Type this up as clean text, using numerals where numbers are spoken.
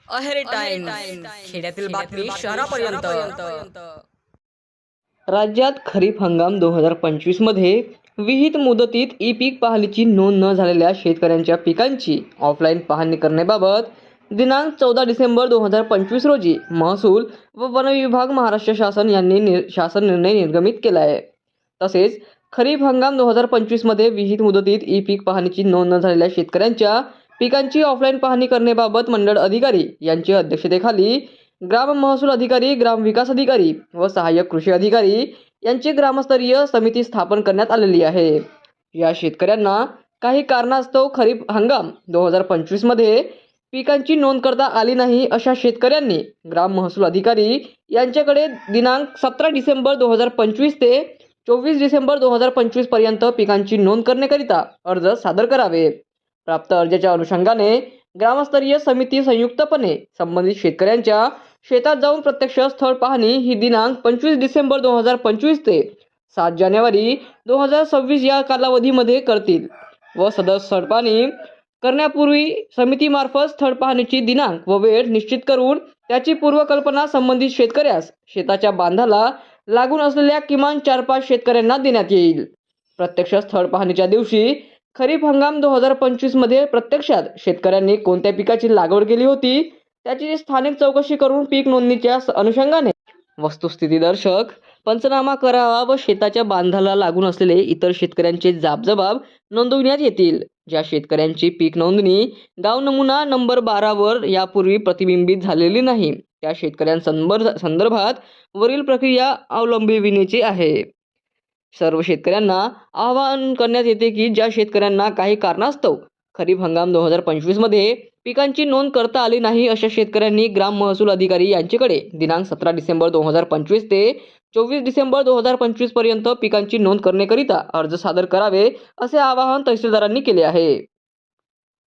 Aheri time खेड्यातील बातमी शहरापर्यंत। राज्यात खरीप हंगाम 2025 मध्ये विहित मुदतीत ई पीक पाहणीची नोंद न झालेल्या शेतकऱ्यांच्या पिकांची ऑफलाईन पाहणी करण्याबाबत दिनांक 14 डिसेंबर 2025 रोजी महसूल व वन विभाग महाराष्ट्र शासन यांनी शासन निर्णय निर्गमित केला आहे। तसेच खरीप हंगाम 2025 मध्ये विहित मुदतीत ई पीक पाहणीची नोंद न झालेल्या शेतकऱ्यांच्या पिकांची ऑफलाईन पाहणी करण्याबाबत मंडळ अधिकारी यांच्या अध्यक्षतेखाली ग्राम महसूल अधिकारी, ग्राम विकास अधिकारी व सहाय्यक कृषी अधिकारी यांची ग्रामस्तरीय समिती स्थापन करण्यात आलेली आहे। या शेतकऱ्यांना काही कारणास्तव खरीप हंगाम 2025 मध्ये पिकांची नोंद करता आली नाही अशा शेतकऱ्यांनी ग्राम महसूल अधिकारी यांच्याकडे दिनांक 17 डिसेंबर 2025 ते 24 डिसेंबर 2025 पर्यंत पिकांची नोंद करण्याकरिता अर्ज सादर करावे। प्राप्त अर्जाच्या अनुषंगाने ग्रामस्तरीय समिती संयुक्तपणे संबंधित शेतकऱ्यांच्या शेतात जाऊन प्रत्यक्ष स्थळ पाहणी ही दिनांक 25 डिसेंबर 2025 ते 7 जानेवारी 2026 या कालावधीमध्ये करतील व सदर स्थळ पाहणी करण्यापूर्वी समितीमार्फत स्थळ पाहणीची दिनांक व वेळ निश्चित करून त्याची पूर्वकल्पना संबंधित शेतकऱ्यास शेताच्या बांधाला लागून असलेल्या किमान 4-5 शेतकऱ्यांना देण्यात येईल। प्रत्यक्ष स्थळ पाहणीच्या दिवशी खरीप हंगाम 2025 मध्ये प्रत्यक्षात शेतकऱ्यांनी कोणत्या पिकाची लागवड केली होती त्याची स्थानिक चौकशी करून पीक नोंदणीच्या अनुषंगाने वस्तुस्थितीदर्शक पंचनामा करावा व शेताच्या बांधाला लागून असलेले इतर शेतकऱ्यांचे जाबजबाब नोंदविण्यात येतील। ज्या शेतकऱ्यांची पीक नोंदणी गाव नमुना नंबर 12 वर यापूर्वी प्रतिबिंबित झालेली नाही त्या शेतकऱ्यांसंदर्भात वरील प्रक्रिया अवलंबविण्याची आहे। सर्व शेतकऱ्यांना आवाहन करण्यात येते की ज्या शेतकऱ्यांना काही कारणास्तव खरीप हंगाम 2025 मध्ये पिकांची नोंद करता आली नाही अशा शेतकऱ्यांनी ग्राम महसूल अधिकारी यांच्याकडे दिनांक 17 डिसेंबर 2025 ते 24 डिसेंबर 2025 पर्यंत पिकांची नोंद करण्याकरिता अर्ज सादर करावे असे आवाहन तहसीलदारांनी केले आहे।